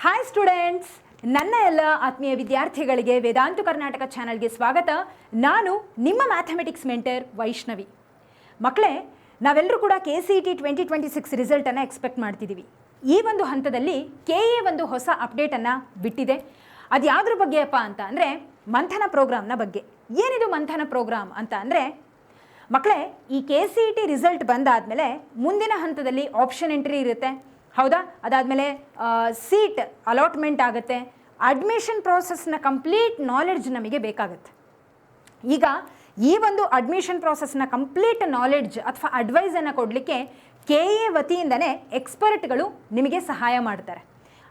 Hi students, ನನ್ನ ಎಲ್ಲ ಆತ್ಮೀಯ ವಿದ್ಯಾರ್ಥಿಗಳಿಗೆ ವೇದಾಂತು ಕರ್ನಾಟಕ ಚಾನಲ್ಗೆ ಸ್ವಾಗತ. ನಾನು ನಿಮ್ಮ ಮ್ಯಾಥಮೆಟಿಕ್ಸ್ ಮೆಂಟರ್ ವೈಷ್ಣವಿ. ಮಕ್ಕಳೇ, ನಾವೆಲ್ಲರೂ ಕೂಡ KCET 2026 ರಿಸಲ್ಟನ್ನು ಎಕ್ಸ್ಪೆಕ್ಟ್ ಮಾಡ್ತಿದ್ದೀವಿ. ಈ ಒಂದು ಹಂತದಲ್ಲಿ KA ಒಂದು ಹೊಸ ಅಪ್ಡೇಟನ್ನು ಬಿಟ್ಟಿದೆ. ಅದು ಯಾವುದ್ರ ಬಗ್ಗೆಯಪ್ಪ ಅಂತ ಅಂದರೆ ಮಂಥನ ಪ್ರೋಗ್ರಾಮ್ನ ಬಗ್ಗೆ. ಏನಿದು ಮಂಥನ ಪ್ರೋಗ್ರಾಮ್ ಅಂತ ಅಂದರೆ ಮಕ್ಕಳೇ, ಈ KCET ರಿಸಲ್ಟ್ ಬಂದಾದಮೇಲೆ ಮುಂದಿನ ಹಂತದಲ್ಲಿ ಆಪ್ಷನ್ ಎಂಟ್ರಿ ಇರುತ್ತೆ, ಹೌದಾ? ಅದಾದಮೇಲೆ ಸೀಟ್ ಅಲಾಟ್ಮೆಂಟ್ ಆಗುತ್ತೆ. ಅಡ್ಮಿಷನ್ ಪ್ರೋಸೆಸ್ನ ಕಂಪ್ಲೀಟ್ ನಾಲೆಡ್ಜ್ ನಮಗೆ ಬೇಕಾಗುತ್ತೆ. ಈಗ ಈ ಒಂದು ಅಡ್ಮಿಷನ್ ಪ್ರೋಸೆಸ್ನ ಕಂಪ್ಲೀಟ್ ನಾಲೆಡ್ಜ್ ಅಥವಾ ಅಡ್ವೈಸನ್ನು ಕೊಡಲಿಕ್ಕೆ KA ವತಿಯಿಂದನೇ ಎಕ್ಸ್ಪರ್ಟ್ಗಳು ನಿಮಗೆ ಸಹಾಯ ಮಾಡ್ತಾರೆ.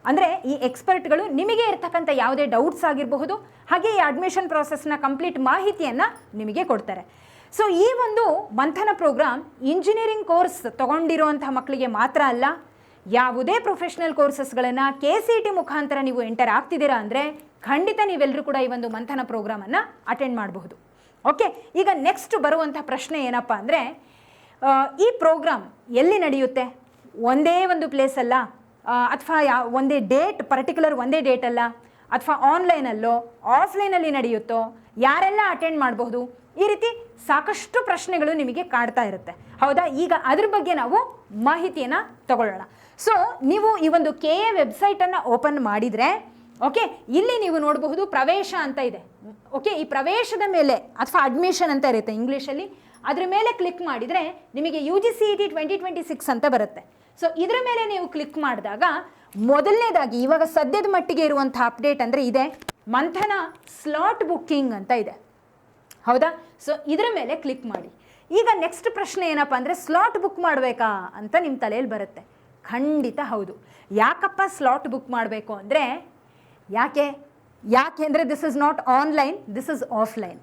ಅಂದರೆ ಈ ಎಕ್ಸ್ಪರ್ಟ್ಗಳು ನಿಮಗೆ ಇರ್ತಕ್ಕಂಥ ಯಾವುದೇ ಡೌಟ್ಸ್ ಆಗಿರಬಹುದು, ಹಾಗೆ ಈ ಅಡ್ಮಿಷನ್ ಪ್ರೋಸೆಸ್ನ ಕಂಪ್ಲೀಟ್ ಮಾಹಿತಿಯನ್ನು ನಿಮಗೆ ಕೊಡ್ತಾರೆ. ಸೊ ಈ ಒಂದು ಮಂಥನ ಪ್ರೋಗ್ರಾಮ್ ಇಂಜಿನಿಯರಿಂಗ್ ಕೋರ್ಸ್ ತೊಗೊಂಡಿರುವಂಥ ಮಕ್ಕಳಿಗೆ ಮಾತ್ರ ಅಲ್ಲ, ಯಾವುದೇ ಪ್ರೊಫೆಷ್ನಲ್ ಕೋರ್ಸಸ್ಗಳನ್ನು KCET ಮುಖಾಂತರ ನೀವು ಎಂಟರ್ ಆಗ್ತಿದ್ದೀರಾ ಅಂದರೆ ಖಂಡಿತ ನೀವೆಲ್ಲರೂ ಕೂಡ ಈ ಒಂದು ಮಂಥನ ಪ್ರೋಗ್ರಾಮನ್ನು ಅಟೆಂಡ್ ಮಾಡಬಹುದು. ಓಕೆ, ಈಗ ನೆಕ್ಸ್ಟ್ ಬರುವಂಥ ಪ್ರಶ್ನೆ ಏನಪ್ಪ ಅಂದರೆ ಈ ಪ್ರೋಗ್ರಾಮ್ ಎಲ್ಲಿ ನಡೆಯುತ್ತೆ? ಒಂದೇ ಒಂದು ಪ್ಲೇಸ್ ಅಲ್ಲ, ಅಥವಾ ಒಂದೇ ಡೇಟ್, ಪರ್ಟಿಕ್ಯುಲರ್ ಒಂದೇ ಡೇಟ್ ಅಲ್ಲ, ಅಥವಾ ಆನ್ಲೈನಲ್ಲೋ ಆಫ್ಲೈನಲ್ಲಿ ನಡೆಯುತ್ತೋ, ಯಾರೆಲ್ಲ ಅಟೆಂಡ್ ಮಾಡಬಹುದು? ಈ ರೀತಿ ಸಾಕಷ್ಟು ಪ್ರಶ್ನೆಗಳು ನಿಮಗೆ ಕಾಡ್ತಾ ಇರುತ್ತೆ, ಹೌದಾ? ಈಗ ಅದ್ರ ಬಗ್ಗೆ ನಾವು ಮಾಹಿತಿಯನ್ನು ತಗೊಳ್ಳೋಣ. ಸೊ ನೀವು ಈ ಒಂದು KA ವೆಬ್ಸೈಟನ್ನು ಓಪನ್ ಮಾಡಿದರೆ, ಓಕೆ, ಇಲ್ಲಿ ನೀವು ನೋಡಬಹುದು ಪ್ರವೇಶ ಅಂತ ಇದೆ. ಓಕೆ, ಈ ಪ್ರವೇಶದ ಮೇಲೆ ಅಥವಾ ಅಡ್ಮಿಷನ್ ಅಂತ ಇರುತ್ತೆ ಇಂಗ್ಲೀಷಲ್ಲಿ, ಅದ್ರ ಮೇಲೆ ಕ್ಲಿಕ್ ಮಾಡಿದರೆ ನಿಮಗೆ UGCET 2026 ಅಂತ ಬರುತ್ತೆ. ಸೊ ಇದರ ಮೇಲೆ ನೀವು ಕ್ಲಿಕ್ ಮಾಡಿದಾಗ ಮೊದಲನೇದಾಗಿ ಇವಾಗ ಸದ್ಯದ ಮಟ್ಟಿಗೆ ಇರುವಂಥ ಅಪ್ಡೇಟ್ ಅಂದರೆ ಇದೆ, ಮಂಥನ ಸ್ಲಾಟ್ ಬುಕ್ಕಿಂಗ್ ಅಂತ ಇದೆ, ಹೌದಾ? ಸೊ ಇದರ ಮೇಲೆ ಕ್ಲಿಕ್ ಮಾಡಿ. ಈಗ ನೆಕ್ಸ್ಟ್ ಪ್ರಶ್ನೆ ಏನಪ್ಪ ಅಂದರೆ ಸ್ಲಾಟ್ ಬುಕ್ ಮಾಡಬೇಕಾ ಅಂತ ನಿಮ್ಮ ತಲೆಯಲ್ಲಿ ಬರುತ್ತೆ. ಖಂಡಿತ ಹೌದು. ಯಾಕಪ್ಪ ಸ್ಲಾಟ್ ಬುಕ್ ಮಾಡಬೇಕು ಅಂದರೆ ಯಾಕೆ ಅಂದರೆ this is not online, this is offline.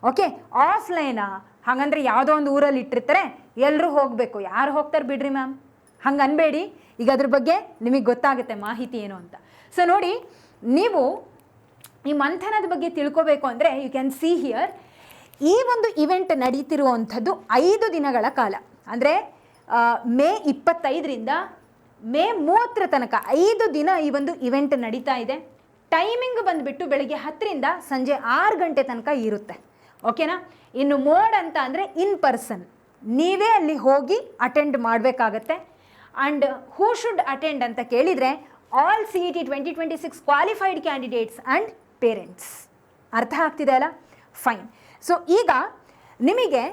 Okay, ಆಫ್ಲೈನಾ? ಹಾಗಂದ್ರೆ ಯಾವುದೋ ಒಂದು ಊರಲ್ಲಿ ಇಟ್ಟಿರ್ತಾರೆ, ಎಲ್ಲರೂ ಹೋಗಬೇಕು. ಯಾರು ಹೋಗ್ತಾರೆ ಬಿಡ್ರಿ ಮ್ಯಾಮ್, ಹಂಗೆ ಅನ್ಬೇಡಿ. ಈಗ ಅದ್ರ ಬಗ್ಗೆ ನಿಮಗೆ ಗೊತ್ತಾಗುತ್ತೆ ಮಾಹಿತಿ ಏನು ಅಂತ. ಸೊ ನೋಡಿ, ನೀವು ಈ ಮಂಥನದ ಬಗ್ಗೆ ತಿಳ್ಕೋಬೇಕು ಅಂದರೆ ಯು ಕ್ಯಾನ್ ಸಿ ಹಿಯರ್. ಈ ಒಂದು ಇವೆಂಟ್ ನಡೀತಿರುವಂಥದ್ದು 5 ದಿನಗಳ ಕಾಲ, ಅಂದರೆ ಮೇ 25ರಿಂದ ಮೇ 30 ತನಕ 5 ದಿನ ಈ ಒಂದು ಇವೆಂಟ್ ನಡೀತಾ ಇದೆ. ಟೈಮಿಂಗ್ ಬಂದುಬಿಟ್ಟು ಬೆಳಿಗ್ಗೆ 10ರಿಂದ ಸಂಜೆ 6 ಗಂಟೆ ತನಕ ಇರುತ್ತೆ, ಓಕೆನಾ? ಇನ್ನು ಮೋಡ್ ಅಂತ ಅಂದರೆ ಇನ್ ಪರ್ಸನ್, ನೀವೇ ಅಲ್ಲಿ ಹೋಗಿ ಅಟೆಂಡ್ ಮಾಡಬೇಕಾಗತ್ತೆ. ಆ್ಯಂಡ್ ಹೂ ಶುಡ್ ಅಟೆಂಡ್ ಅಂತ ಕೇಳಿದರೆ all CET 2026 qualified candidates and parents. ಅರ್ಥ ಆಗ್ತಿದೆ ಅಲ್ಲ? ಫೈನ್. ಸೊ ಈಗ ನಿಮಗೆ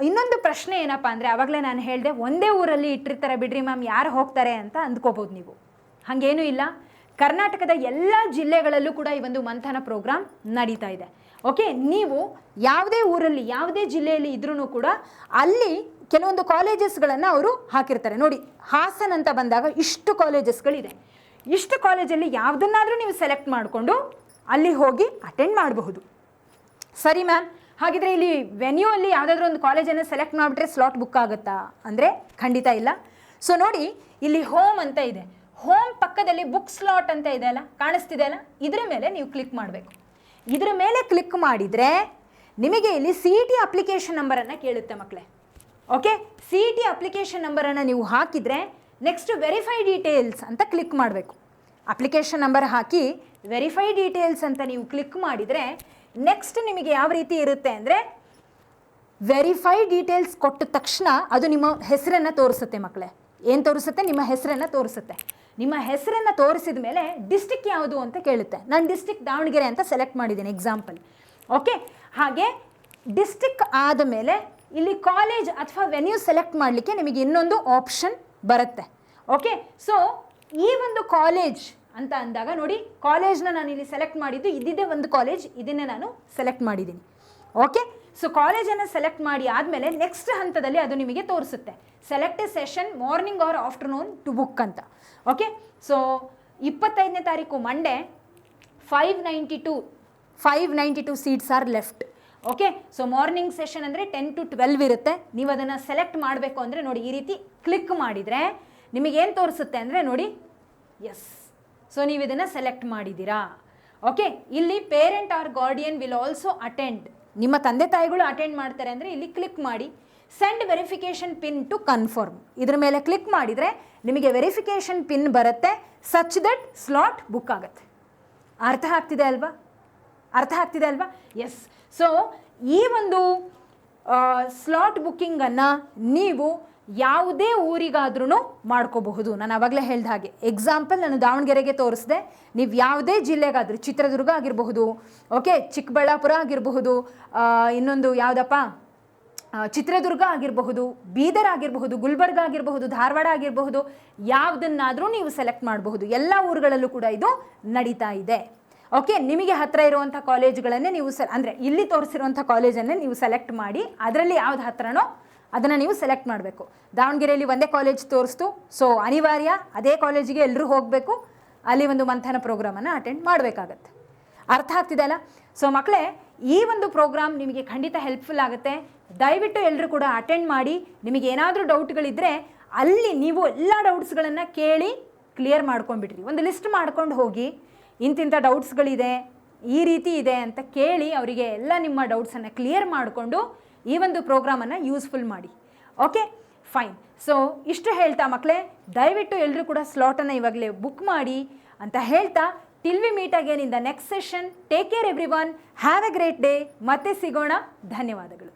ಇನ್ನೊಂದು ಪ್ರಶ್ನೆ ಏನಪ್ಪ ಅಂದರೆ, ಆವಾಗಲೇ ನಾನು ಹೇಳಿದೆ ಒಂದೇ ಊರಲ್ಲಿ ಇಟ್ಟಿರ್ತಾರೆ ಬಿಡ್ರಿ ಮ್ಯಾಮ್, ಯಾರು ಹೋಗ್ತಾರೆ ಅಂತ ಅಂದ್ಕೋಬೋದು ನೀವು. ಹಾಗೇನೂ ಇಲ್ಲ, ಕರ್ನಾಟಕದ ಎಲ್ಲ ಜಿಲ್ಲೆಗಳಲ್ಲೂ ಕೂಡ ಈ ಒಂದು ಮಂಥನ ಪ್ರೋಗ್ರಾಮ್ ನಡೀತಾ ಇದೆ. ಓಕೆ, ನೀವು ಯಾವುದೇ ಊರಲ್ಲಿ ಯಾವುದೇ ಜಿಲ್ಲೆಯಲ್ಲಿ ಇದ್ರೂ ಕೂಡ ಅಲ್ಲಿ ಕೆಲವೊಂದು ಕಾಲೇಜಸ್ಗಳನ್ನು ಅವರು ಹಾಕಿರ್ತಾರೆ. ನೋಡಿ, ಹಾಸನ್ ಅಂತ ಬಂದಾಗ ಇಷ್ಟು ಕಾಲೇಜಸ್ಗಳಿದೆ. ಇಷ್ಟು ಕಾಲೇಜಲ್ಲಿ ಯಾವುದನ್ನಾದರೂ ನೀವು ಸೆಲೆಕ್ಟ್ ಮಾಡಿಕೊಂಡು ಅಲ್ಲಿ ಹೋಗಿ ಅಟೆಂಡ್ ಮಾಡಬಹುದು. ಸರಿ ಮ್ಯಾಮ್, ಹಾಗಿದ್ರೆ ಇಲ್ಲಿ ವೆನ್ಯೂ ಅಲ್ಲಿ ಯಾವುದಾದ್ರೂ ಒಂದು ಕಾಲೇಜನ್ನು ಸೆಲೆಕ್ಟ್ ಮಾಡಿಬಿಟ್ರೆ ಸ್ಲಾಟ್ ಬುಕ್ ಆಗುತ್ತಾ ಅಂದರೆ ಖಂಡಿತ ಇಲ್ಲ. ಸೊ ನೋಡಿ, ಇಲ್ಲಿ ಹೋಮ್ ಅಂತ ಇದೆ, ಹೋಮ್ ಪಕ್ಕದಲ್ಲಿ ಬುಕ್ ಸ್ಲಾಟ್ ಅಂತ ಇದೆ ಅಲ್ಲ, ಕಾಣಿಸ್ತಿದೆ ಅಲ್ಲ, ಇದರ ಮೇಲೆ ನೀವು ಕ್ಲಿಕ್ ಮಾಡಬೇಕು. ಇದರ ಮೇಲೆ ಕ್ಲಿಕ್ ಮಾಡಿದರೆ ನಿಮಗೆ ಇಲ್ಲಿ CET ಅಪ್ಲಿಕೇಶನ್ ನಂಬರನ್ನು ಕೇಳುತ್ತೆ ಮಕ್ಕಳೇ. ಓಕೆ, CET ಅಪ್ಲಿಕೇಶನ್ ನಂಬರನ್ನು ನೀವು ಹಾಕಿದರೆ ನೆಕ್ಸ್ಟ್ ವೆರಿಫೈ ಡೀಟೇಲ್ಸ್ ಅಂತ ಕ್ಲಿಕ್ ಮಾಡಬೇಕು. ಅಪ್ಲಿಕೇಶನ್ ನಂಬರ್ ಹಾಕಿ ವೆರಿಫೈ ಡೀಟೇಲ್ಸ್ ಅಂತ ನೀವು ಕ್ಲಿಕ್ ಮಾಡಿದರೆ ನೆಕ್ಸ್ಟ್ ನಿಮಗೆ ಯಾವ ರೀತಿ ಇರುತ್ತೆ ಅಂದರೆ, ವೆರಿಫೈ ಡೀಟೇಲ್ಸ್ ಕೊಟ್ಟ ತಕ್ಷಣ ಅದು ನಿಮ್ಮ ಹೆಸರನ್ನು ತೋರಿಸುತ್ತೆ ಮಕ್ಕಳೇ. ಏನು ತೋರಿಸುತ್ತೆ? ನಿಮ್ಮ ಹೆಸರನ್ನು ತೋರಿಸುತ್ತೆ. ನಿಮ್ಮ ಹೆಸರನ್ನು ತೋರಿಸಿದ ಮೇಲೆ ಡಿಸ್ಟಿಕ್ ಯಾವುದು ಅಂತ ಕೇಳುತ್ತೆ. ನಾನು ಡಿಸ್ಟಿಕ್ ದಾವಣಗೆರೆ ಅಂತ ಸೆಲೆಕ್ಟ್ ಮಾಡಿದ್ದೀನಿ ಎಕ್ಸಾಂಪಲ್. ಓಕೆ, ಹಾಗೆ ಡಿಸ್ಟಿಕ್ ಆದಮೇಲೆ ಇಲ್ಲಿ ಕಾಲೇಜ್ ಅಥವಾ ವೆನ್ಯೂ ಸೆಲೆಕ್ಟ್ ಮಾಡಲಿಕ್ಕೆ ನಿಮಗೆ ಇನ್ನೊಂದು ಆಪ್ಷನ್ ಬರುತ್ತೆ. ಓಕೆ, ಸೊ ಈ ಒಂದು ಕಾಲೇಜ್ ಅಂತ ಅಂದಾಗ ನೋಡಿ, ಕಾಲೇಜ್ನ ನಾನು ಇಲ್ಲಿ ಸೆಲೆಕ್ಟ್ ಮಾಡಿದ್ದು ಇದ್ದಿದ್ದೇ ಒಂದು ಕಾಲೇಜ್, ಇದನ್ನೇ ನಾನು ಸೆಲೆಕ್ಟ್ ಮಾಡಿದ್ದೀನಿ. ಓಕೆ, ಸೊ ಕಾಲೇಜನ್ನು ಸೆಲೆಕ್ಟ್ ಮಾಡಿ ಆದಮೇಲೆ ನೆಕ್ಸ್ಟ್ ಹಂತದಲ್ಲಿ ಅದು ನಿಮಗೆ ತೋರಿಸುತ್ತೆ select a session morning or afternoon to book ಅಂತ. ಓಕೆ, ಸೊ 25ನೇ ತಾರೀಕು Monday 592 seats are left. Okay, so morning session ಅಂದರೆ 10 to 12 ಇರುತ್ತೆ. ನೀವು ಅದನ್ನು ಸೆಲೆಕ್ಟ್ ಮಾಡಬೇಕು ಅಂದರೆ ನೋಡಿ, ಈ ರೀತಿ ಕ್ಲಿಕ್ ಮಾಡಿದರೆ ನಿಮಗೇನು ತೋರಿಸುತ್ತೆ ಅಂದರೆ ನೋಡಿ, ಎಸ್, ಸೊ ನೀವು ಇದನ್ನು ಸೆಲೆಕ್ಟ್ ಮಾಡಿದ್ದೀರಾ. ಓಕೆ, ಇಲ್ಲಿ parent or guardian will also attend, ನಿಮ್ಮ ತಂದೆ ತಾಯಿಗಳು ಅಟೆಂಡ್ ಮಾಡ್ತಾರೆ ಅಂದರೆ ಇಲ್ಲಿ ಕ್ಲಿಕ್ ಮಾಡಿ. Send verification pin to confirm. ಇದ್ರ ಮೇಲೆ ಕ್ಲಿಕ್ ಮಾಡಿದರೆ ನಿಮಗೆ ವೆರಿಫಿಕೇಷನ್ ಪಿನ್ ಬರುತ್ತೆ, ಸಚ್ ದಟ್ ಸ್ಲಾಟ್ ಬುಕ್ ಆಗುತ್ತೆ. ಅರ್ಥ ಆಗ್ತಿದೆ ಅಲ್ವಾ? ಅರ್ಥ ಆಗ್ತಿದೆ ಅಲ್ವಾ? ಎಸ್. ಸೊ ಈ ಒಂದು ಸ್ಲಾಟ್ ಬುಕ್ಕಿಂಗನ್ನು ನೀವು ಯಾವುದೇ ಊರಿಗಾದ್ರೂ ಮಾಡ್ಕೋಬಹುದು. ನಾನು ಆವಾಗಲೇ ಹೇಳ್ದ ಹಾಗೆ ಎಕ್ಸಾಂಪಲ್ ನಾನು ದಾವಣಗೆರೆಗೆ ತೋರಿಸಿದೆ, ನೀವು ಯಾವುದೇ ಜಿಲ್ಲೆಗಾದರೂ, ಚಿತ್ರದುರ್ಗ ಆಗಿರಬಹುದು, ಓಕೆ, ಚಿಕ್ಕಬಳ್ಳಾಪುರ ಆಗಿರಬಹುದು, ಇನ್ನೊಂದು ಯಾವುದಪ್ಪ ಚಿತ್ರದುರ್ಗ ಆಗಿರಬಹುದು, ಬೀದರ್ ಆಗಿರಬಹುದು, ಗುಲ್ಬರ್ಗ ಆಗಿರಬಹುದು, ಧಾರವಾಡ ಆಗಿರಬಹುದು, ಯಾವುದನ್ನಾದರೂ ನೀವು ಸೆಲೆಕ್ಟ್ ಮಾಡಬಹುದು. ಎಲ್ಲ ಊರುಗಳಲ್ಲೂ ಕೂಡ ಇದು ನಡೀತಾ ಇದೆ. ಓಕೆ, ನಿಮಗೆ ಹತ್ತಿರ ಇರುವಂಥ ಕಾಲೇಜುಗಳನ್ನೇ ನೀವು ಅಂದರೆ ಇಲ್ಲಿ ತೋರಿಸಿರುವಂಥ ಕಾಲೇಜನ್ನೇ ನೀವು ಸೆಲೆಕ್ಟ್ ಮಾಡಿ ಅದರಲ್ಲಿ ಯಾವ್ದು ಹತ್ತಿರನೋ ಅದನ್ನು ನೀವು ಸೆಲೆಕ್ಟ್ ಮಾಡಬೇಕು. ದಾವಣಗೆರೆಯಲ್ಲಿ ಒಂದೇ ಕಾಲೇಜ್ ತೋರಿಸ್ತು, ಸೊ ಅನಿವಾರ್ಯ ಅದೇ ಕಾಲೇಜಿಗೆ ಎಲ್ಲರೂ ಹೋಗಬೇಕು, ಅಲ್ಲಿ ಒಂದು ಮಂಥನ ಪ್ರೋಗ್ರಾಮನ್ನು ಅಟೆಂಡ್ ಮಾಡಬೇಕಾಗತ್ತೆ. ಅರ್ಥ ಆಗ್ತಿದೆ ಅಲ್ಲ? ಸೊ ಮಕ್ಕಳೇ, ಈ ಒಂದು ಪ್ರೋಗ್ರಾಮ್ ನಿಮಗೆ ಖಂಡಿತ ಹೆಲ್ಪ್ಫುಲ್ ಆಗುತ್ತೆ. ದಯವಿಟ್ಟು ಎಲ್ಲರೂ ಕೂಡ ಅಟೆಂಡ್ ಮಾಡಿ. ನಿಮಗೆ ಏನಾದರೂ ಡೌಟ್ಗಳಿದ್ದರೆ ಅಲ್ಲಿ ನೀವು ಎಲ್ಲ ಡೌಟ್ಸ್ಗಳನ್ನು ಕೇಳಿ ಕ್ಲಿಯರ್ ಮಾಡ್ಕೊಂಡ್ಬಿಟ್ರಿ. ಒಂದು ಲಿಸ್ಟ್ ಮಾಡ್ಕೊಂಡು ಹೋಗಿ, ಇಂತಿಂಥ ಡೌಟ್ಸ್ಗಳಿದೆ, ಈ ರೀತಿ ಇದೆ ಅಂತ ಕೇಳಿ ಅವರಿಗೆ ಎಲ್ಲ ನಿಮ್ಮ ಡೌಟ್ಸನ್ನು ಕ್ಲಿಯರ್ ಮಾಡಿಕೊಂಡು ಈ ಒಂದು ಪ್ರೋಗ್ರಾಮನ್ನು ಯೂಸ್ಫುಲ್ ಮಾಡಿ. Okay, fine. ಸೊ ಇಷ್ಟು ಹೇಳ್ತಾ ಮಕ್ಕಳೇ, ದಯವಿಟ್ಟು ಎಲ್ಲರೂ ಕೂಡ ಸ್ಲಾಟನ್ನು ಇವಾಗಲೇ ಬುಕ್ ಮಾಡಿ ಅಂತ ಹೇಳ್ತಾ, till we meet again in the next session. Take care every one, have A great day. ಮತ್ತೆ ಸಿಗೋಣ. ಧನ್ಯವಾದಗಳು.